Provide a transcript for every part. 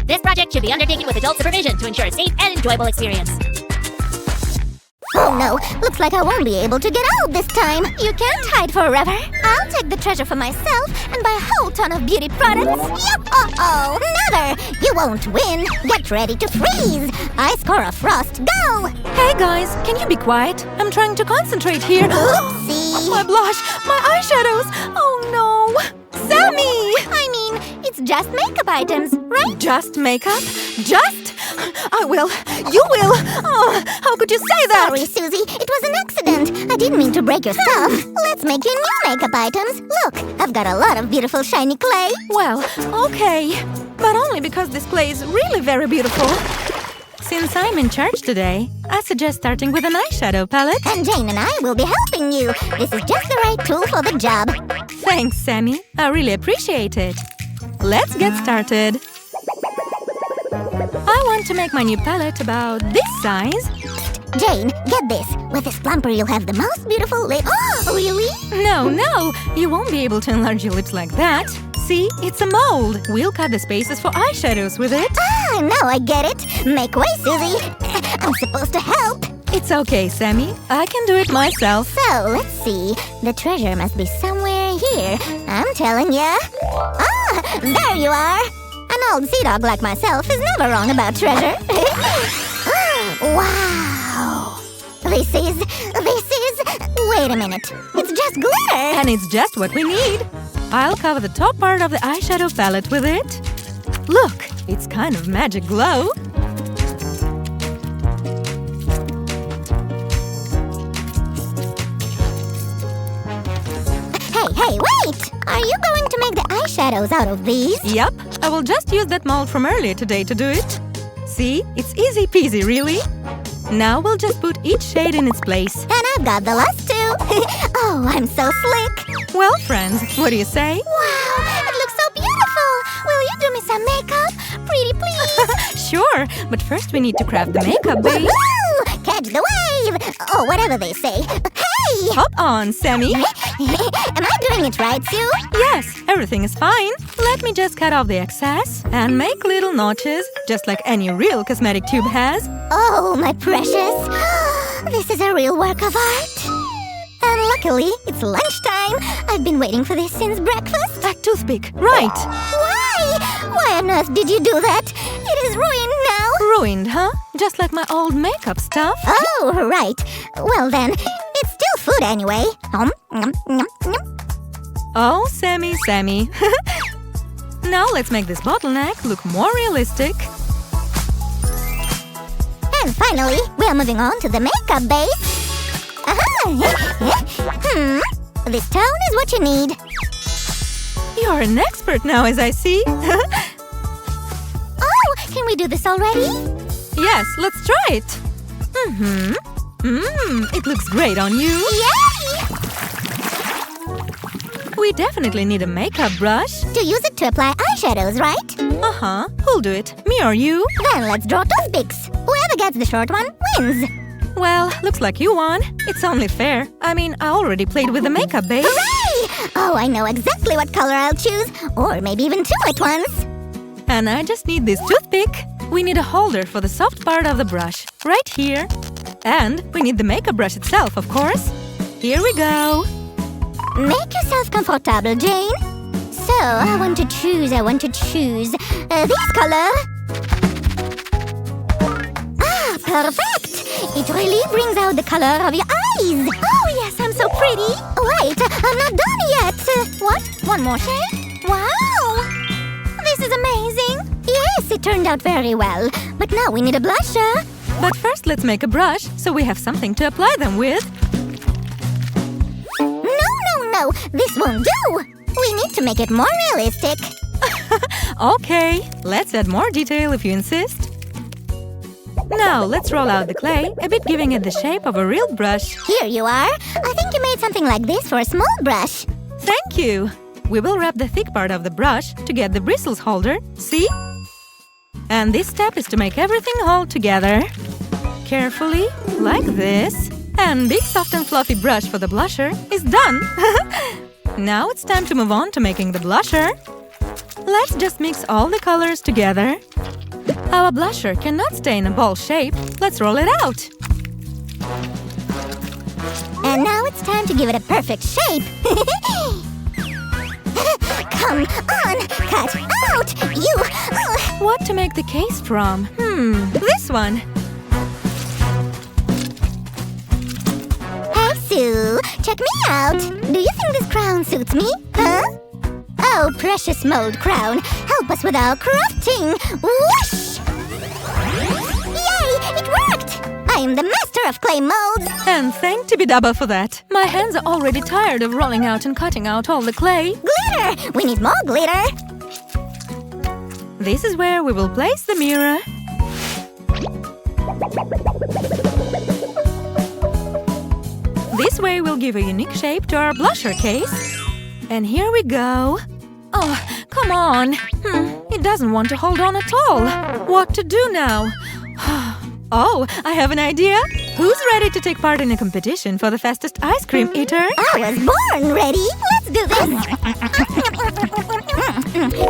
This project should be undertaken with adult supervision to ensure a safe and enjoyable experience. Oh no, looks like I won't be able to get out this time. You can't hide forever. I'll take the treasure for myself and buy a whole ton of beauty products. Yup! Oh, never! You won't win. Get ready to freeze. I score a frost. Go! Hey guys, can you be quiet? I'm trying to concentrate here. Oopsie. My blush, my eyeshadows. Oh no! Sammy! I mean, it's just makeup items, right? Just makeup? Just? I will. You will. Oh, how could you say that? Sorry, Susie. It was an accident. I didn't mean to break your stuff. Let's make you new makeup items. Look, I've got a lot of beautiful shiny clay. Well, okay. But only because this clay is really very beautiful. Since I'm in charge today, I suggest starting with an eyeshadow palette. And Jane and I will be helping you. This is just the right tool for the job. Thanks, Sammy. I really appreciate it. Let's get started. I want to make my new palette about this size. Jane, get this. With this plumper, you'll have the most beautiful lips. Oh, really? No, you won't be able to enlarge your lips like that. See, it's a mold. We'll cut the spaces for eyeshadows with it. Ah, now I get it. Make way, Susie. I'm supposed to help. It's okay, Sammy. I can do it myself. So, let's see. The treasure must be somewhere here. I'm telling ya. Ah, there you are. An old sea dog like myself is never wrong about treasure. Wow. This is... Wait a minute. It's just glitter. And it's just what we need. I'll cover the top part of the eyeshadow palette with it. Look, it's kind of magic glow. Hey, wait! Are you going to make the eyeshadows out of these? Yup, I will just use that mold from earlier today to do it. See, it's easy peasy, really. Now we'll just put each shade in its place. And I've got the last two. Oh, I'm so slick. Well, friends, what do you say? Wow, it looks so beautiful. Will you do me some makeup? Pretty please. Sure, but first we need to craft the makeup base. Woohoo! Catch the wave! Or whatever they say. Hey! Hop on, Sammy. Am I doing it right, Sue? Yes, everything is fine. Let me just cut off the excess and make little notches, just like any real cosmetic tube has. Oh, my precious. This is a real work of art. And luckily, it's lunchtime. I've been waiting for this since breakfast. That toothpick, right. Why? Why on earth did you do that? It is ruined now. Ruined, huh? Just like my old makeup stuff. Oh, right. Well then, it's still food anyway. Oh, Sammy. Now let's make this bottleneck look more realistic. And finally, we are moving on to the makeup base. This tone is what you need. You're an expert now, as I see. Oh, can we do this already? Yes, let's try it. It looks great on you. Yay! We definitely need a makeup brush. To use it to apply eyeshadows, right? Uh-huh. Who'll do it? Me or you? Then let's draw toothpicks. Whoever gets the short one wins. Well, looks like you won. It's only fair. I mean, I already played with the makeup base. Hooray! Oh, I know exactly what color I'll choose. Or maybe even two at once. And I just need this toothpick. We need a holder for the soft part of the brush. Right here. And we need the makeup brush itself, of course. Here we go. Make yourself comfortable, Jane. So, I want to choose this color. Ah, perfect! It really brings out the color of your eyes. Oh, yes, I'm so pretty. Wait, I'm not done yet. What? One more shade? Wow! This is amazing. Yes, it turned out very well. But now we need a blusher. But first, let's make a brush so we have something to apply them with. No, this won't do. We need to make it more realistic. Okay, let's add more detail if you insist. Now, let's roll out the clay, a bit giving it the shape of a real brush. Here you are. I think you made something like this for a small brush. Thank you. We will wrap the thick part of the brush to get the bristles holder, see? And this step is to make everything hold together. Carefully, like this. And big soft and fluffy brush for the blusher is done. Now it's time to move on to making the blusher. Let's just mix all the colors together. Our blusher cannot stay in a ball shape. Let's roll it out. And now it's time to give it a perfect shape. Come on, cut out, you! What to make the case from? This one. Hey, Sue, check me out. Do you think this crown suits me? Huh? Oh, precious mold crown, help us with our crafting. Whoosh! Yay, it worked! I am the master of clay molds. And thank to be double for that. My hands are already tired of rolling out and cutting out all the clay. Glitter! We need more glitter. This is where we will place the mirror. This way will give a unique shape to our blusher case. And here we go. Oh, come on. It doesn't want to hold on at all. What to do now? Oh, I have an idea. Who's ready to take part in a competition for the fastest ice cream eater? I was born ready. Let's do this.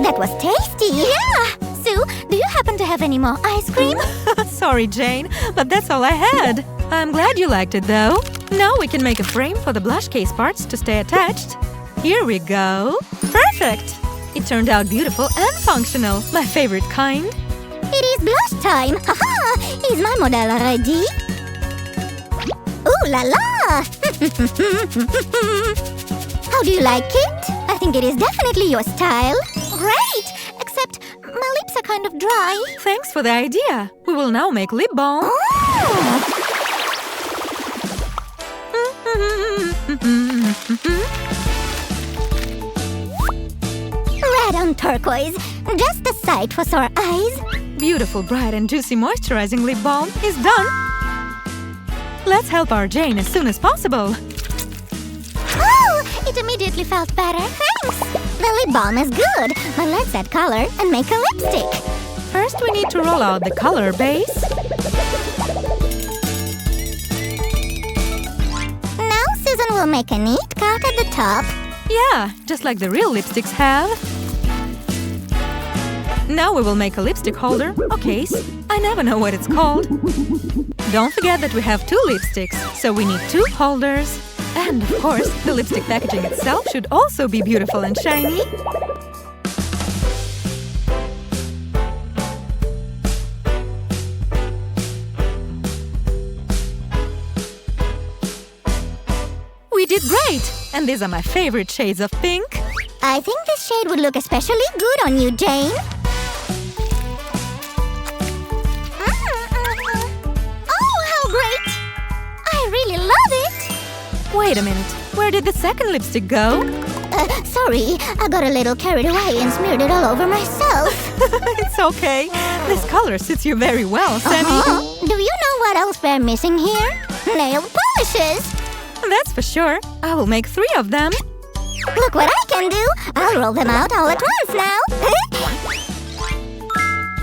That was tasty. Yeah. Sue, do you happen to have any more ice cream? Sorry, Jane, but that's all I had. I'm glad you liked it, though. Now we can make a frame for the blush case parts to stay attached. Here we go. Perfect! It turned out beautiful and functional. My favorite kind. It is blush time. Haha! Is my model ready? Ooh la la! How do you like it? I think it is definitely your style. Great! Except my lips are kind of dry. Thanks for the idea. We will now make lip balm. Oh! Red on turquoise. Just the sight for sore eyes. Beautiful, bright and juicy moisturizing lip balm is done. Let's help our Jane as soon as possible. Oh! It immediately felt better. Thanks! The lip balm is good, but let's add color and make a lipstick. First, we need to roll out the color base. Now Susan will make a neat cut at the top. Yeah, just like the real lipsticks have. Now we will make a lipstick holder or case. I never know what it's called. Don't forget that we have 2 lipsticks, so we need 2 holders. And of course, the lipstick packaging itself should also be beautiful and shiny. We did great! And these are my favorite shades of pink. I think this shade would look especially good on you, Jane. Oh, how great! I really love it! Wait a minute, where did the second lipstick go? Sorry, I got a little carried away and smeared it all over myself. It's okay. This color suits you very well, Sammy. Do you know what else we're missing here? Nail polishes! That's for sure. I will make 3 of them. Look what I can do! I'll roll them out all at once now!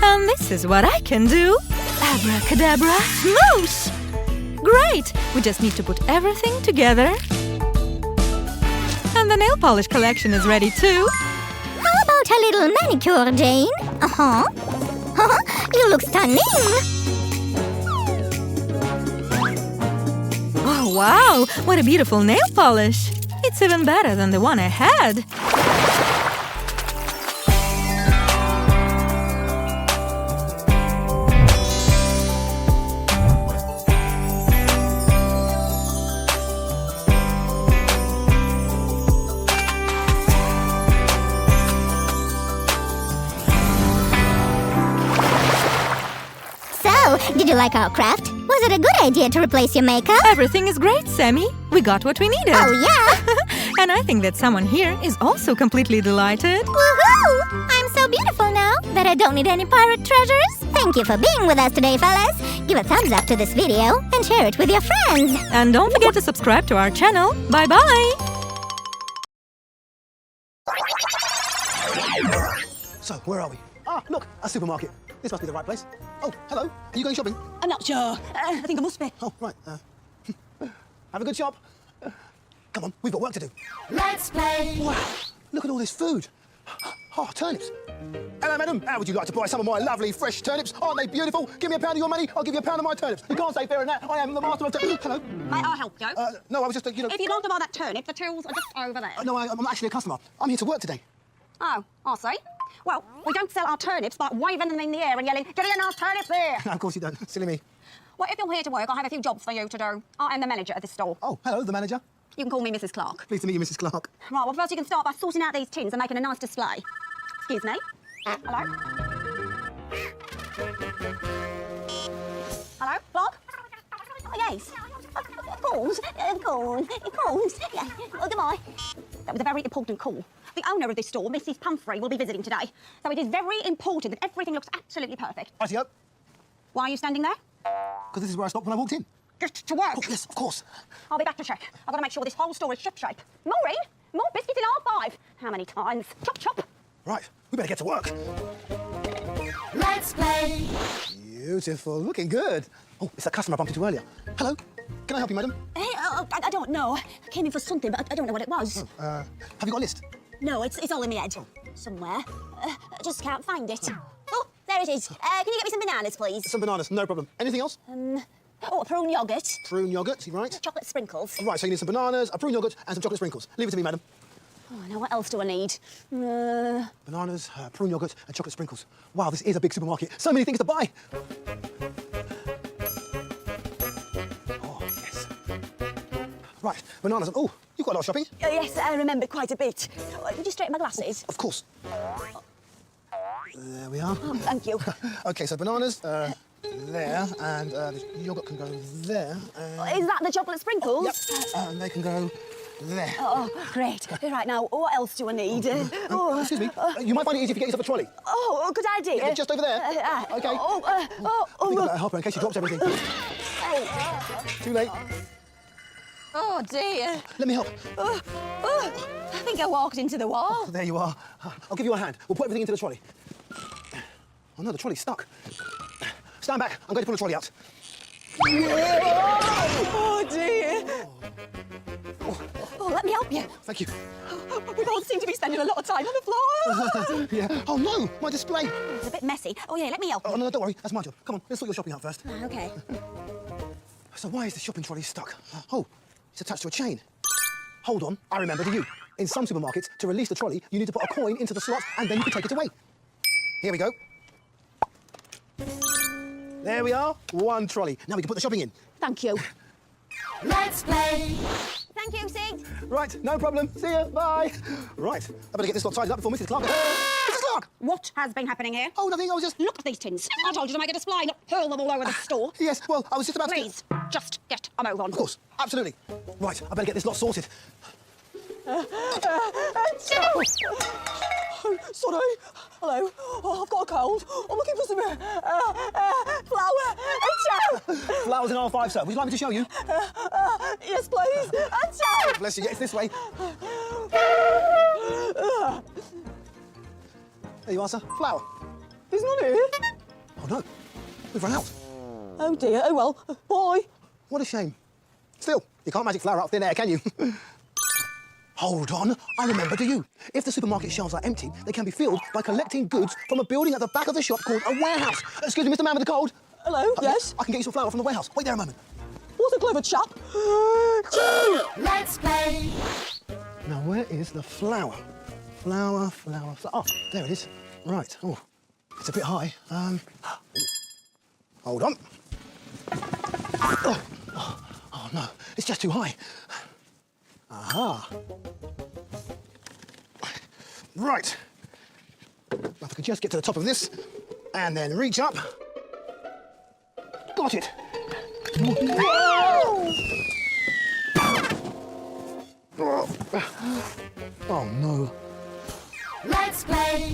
And this is what I can do. Abracadabra, smoosh! Great! We just need to put everything together. And the nail polish collection is ready too. How about a little manicure, Jane? You look stunning! Oh, wow! What a beautiful nail polish! It's even better than the one I had. So, did you like our craft? Was it a good idea to replace your makeup? Everything is great, Sammy. We got what we needed. Oh, yeah! And I think that someone here is also completely delighted. Woohoo! I'm so beautiful now that I don't need any pirate treasures. Thank you for being with us today, fellas. Give a thumbs up to this video and share it with your friends. And don't forget to subscribe to our channel. Bye-bye! So, where are we? Ah, look, a supermarket. This must be the right place. Oh, hello. Are you going shopping? I'm not sure. I think I must be. Oh, right. Have a good shop. Come on, we've got work to do. Let's play. Wow, look at all this food. Oh, turnips. Hello, madam. How would you like to buy some of my lovely fresh turnips? Aren't they beautiful? Give me a pound of your money, I'll give you a pound of my turnips. You can't say fairer than that. I am the master of turnips. Hello. May I help you? No, I was just, If you'd like to buy that turnip, the tills are just over there. No, I'm actually a customer. I'm here to work today. Oh, I see. Well, we don't sell our turnips by waving them in the air and yelling, "Get in our turnips there!" No, of course you don't. Silly me. Well, if you're here to work, I have a few jobs for you to do. I am the manager of this store. Oh, hello, the manager. You can call me Mrs. Clark. Pleased to meet you, Mrs. Clark. Right, well, first you can start by sorting out these tins and making a nice display. Excuse me. Hello? Hello, Clark? Oh, yes. Of course. Yeah. Oh, goodbye. That was a very important call. The owner of this store, Mrs. Pumphrey, will be visiting today. So it is very important that everything looks absolutely perfect. Rightio. Why are you standing there? Because this is where I stopped when I walked in. Get to work. Oh, yes, of course. I'll be back to check. I've got to make sure this whole store is ship-shape. Maureen, more biscuits in R5. How many times? Chop, chop. Right, we better get to work. Let's play. Beautiful, looking good. Oh, it's that customer I bumped into earlier. Hello, can I help you, madam? Hey, I don't know. I came in for something, but I don't know what it was. Have you got a list? No, it's all in my head. Somewhere. I just can't find it. Oh, there it is. Can you get me some bananas, please? Some bananas, no problem. Anything else? Oh, a prune yoghurt. Prune yoghurt, right? Chocolate sprinkles. Right, so you need some bananas, a prune yoghurt, and some chocolate sprinkles. Leave it to me, madam. Oh, now what else do I need? Bananas, prune yoghurt, and chocolate sprinkles. Wow, this is a big supermarket. So many things to buy. Oh, yes. Right, bananas. Oh, you've got a lot of shopping. Oh, yes, I remember quite a bit. Would you straighten my glasses? Of course. There we are. Oh, thank you. OK, so bananas, there, and the yoghurt can go there. Is that the chocolate sprinkles? Yep, and they can go there. Oh, great. Right, now, what else do I need? Excuse me, you might find it easy if you get yourself a trolley. Oh, good idea. Yeah, just over there. OK. I think I better help her in case she drops everything. Too late. Oh, dear. Let me help. I think I walked into the wall. There you are. I'll give you a hand. We'll put everything into the trolley. Oh, no, the trolley's stuck. Stand back. I'm going to pull the trolley out. Oh, dear. Oh, let me help you. Thank you. We both seem to be spending a lot of time on the floor. Yeah. Oh, no, my display. It's a bit messy. Oh, yeah, let me help Oh, you. no, don't worry. That's my job. Come on, let's sort your shopping out first. OK. So why is the shopping trolley stuck? Oh, it's attached to a chain. Hold on, I remember the you. In some supermarkets, to release the trolley, you need to put a coin into the slot and then you can take it away. Here we go. There we are, one trolley. Now we can put the shopping in. Thank you. Let's play. Thank you, Sid. Right, no problem. See you, bye. Right, I better get this lot tidied up before Mrs. Clark... Mrs. Clark! What has been happening here? Oh, nothing, I was just... Look at these tins. I told you to make a display, not hurl them all over the store. Yes, well, I was just about to... Please, just get a move on. Of course, absolutely. Right, I better get this lot sorted. Sorry. Hello. Oh, I've got a cold. I'm looking for some flour. Flowers in R5, sir. Would you like me to show you? Yes, please. Bless you, get it this way. There you are, sir. Flour. He's not here. Oh, no. We've run out. Oh, dear. Oh, well. Bye. What a shame. Still, you can't magic flour out of thin air, can you? Hold on, I remember you. If the supermarket shelves are empty, they can be filled by collecting goods from a building at the back of the shop called a warehouse. Excuse me, Mr. Man with the cold. Hello, yes? I can get you some flour from the warehouse. Wait there a moment. What a clever chap. Let's play. Now, where is the flour? Flour. Oh, there it is. Right. Oh, it's a bit high. Hold on. Oh, no, it's just too high. Aha. Right. If I could just get to the top of this and then reach up. Got it. Whoa! Oh, no. Let's play.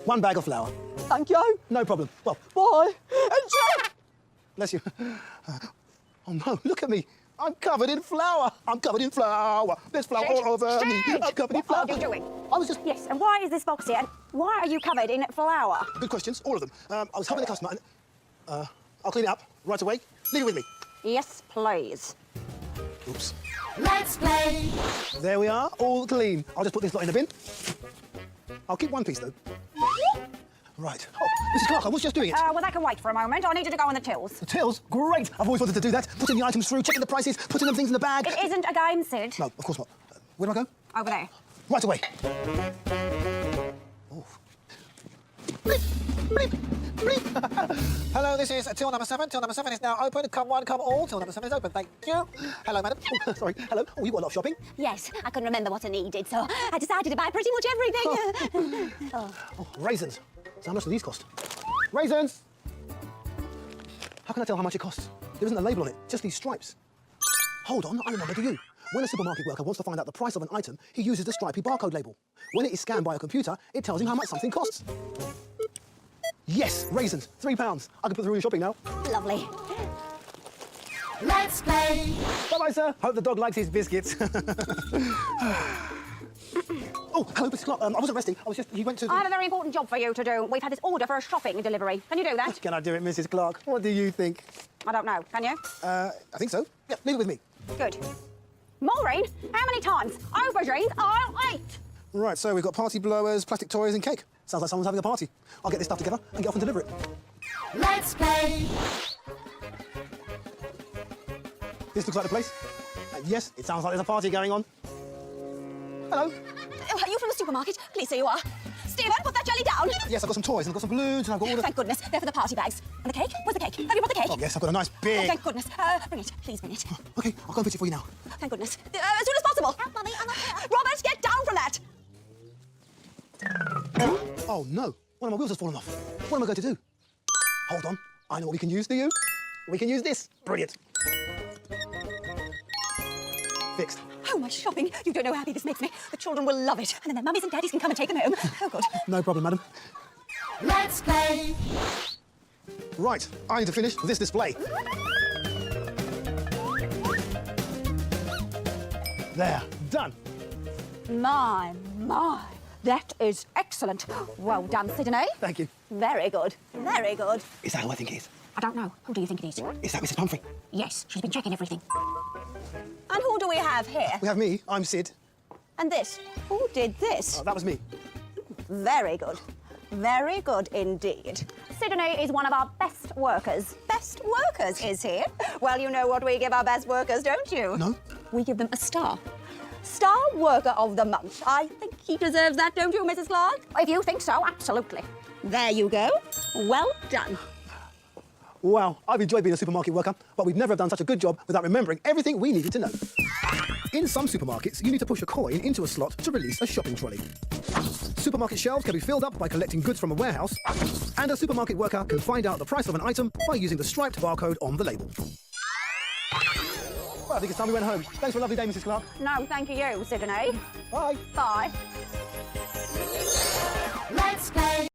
One bag of flour. Thank you. No problem. Well, Bye. And bless you. Oh, no, look at me. I'm covered in flour. I'm covered in flour. There's flour all over me. I'm covered in flour. What are you doing? I was just... Yes, and why is this box here? And why are you covered in flour? Good questions, all of them. I was helping the customer and... I'll clean it up right away. Leave it with me. Yes, please. Oops. Let's play. There we are, all clean. I'll just put this lot in the bin. I'll keep one piece, though. Right. Oh, Mrs. Clark, I was just doing it. Well, that can wait for a moment. I needed to go in the tills. The tills? Great. I've always wanted to do that. Putting the items through, checking the prices, putting them things in the bag. It isn't a game, Sid. No, of course not. Where do I go? Over there. Right away. Oh. Bleep, bleep, bleep. Hello, this is till number 7. Till number 7 is now open. Come one, come all. Till number 7 is open. Thank you. Hello, madam. Oh, sorry. Hello. Oh, you got a lot of shopping. Yes, I couldn't remember what I needed, so I decided to buy pretty much everything. Oh, raisins. So how much do these cost? Raisins! How can I tell how much it costs? There isn't a label on it, just these stripes. Hold on, I remember you. When a supermarket worker wants to find out the price of an item, he uses the stripy barcode label. When it is scanned by a computer, it tells him how much something costs. Yes, raisins, £3. I can put through your shopping now. Lovely. Let's play. Bye-bye, sir. Hope the dog likes his biscuits. Oh, hello, Mrs. Clark. I wasn't resting. He went to the... I have a very important job for you to do. We've had this order for a shopping delivery. Can you do that? Can I do it, Mrs. Clark? What do you think? I don't know. Can you? I think so. Yeah, leave it with me. Good. Maureen, how many times? Aubergines, I'll eat. Right, so we've got party blowers, plastic toys and cake. Sounds like someone's having a party. I'll get this stuff together and get off and deliver it. Let's play. This looks like the place. Yes, it sounds like there's a party going on. Hello. Oh, are you from the supermarket? Please say you are. Stephen, put that jelly down. Yes, I've got some toys and I've got some balloons and I've got all the... Thank goodness, they're for the party bags. And the cake? Where's the cake? Have you brought the cake? Oh, yes, I've got a nice big... Oh, thank goodness. Bring it. Please bring it. OK, I'll go and fetch it for you now. Thank goodness. As soon as possible. Help, Mummy, I'm not here. Robert, get down from that. Oh, no. One of my wheels has fallen off. What am I going to do? Hold on. I know what we can use, do you? We can use this. Brilliant. Fixed. Oh, my shopping. You don't know how happy this makes me. The children will love it. And then their mummies and daddies can come and take them home. Oh, good. No problem, madam. Let's play. Right, I need to finish this display. There, done. My. That is excellent. Well done, Sydney. Thank you. Very good. Very good. Is that who I think it is? I don't know. Who do you think it is? Is that Mrs. Pumphrey? Yes, she's been checking everything. And who do we have here? We have me. I'm Sid. And this? Who did this? Oh, that was me. Very good. Very good indeed. Sydney is one of our best workers. Best workers is here. Well, you know what we give our best workers, don't you? No. We give them a star. Star Worker of the Month. I think he deserves that, don't you, Mrs. Clark? If you think so, absolutely. There you go. Well done. Wow, I've enjoyed being a supermarket worker, but we'd never have done such a good job without remembering everything we needed to know. In some supermarkets, you need to push a coin into a slot to release a shopping trolley. Supermarket shelves can be filled up by collecting goods from a warehouse, and a supermarket worker can find out the price of an item by using the striped barcode on the label. Well, I think it's time we went home. Thanks for a lovely day, Mrs. Clark. No, thank you, Sydney. Bye. Bye. Let's play.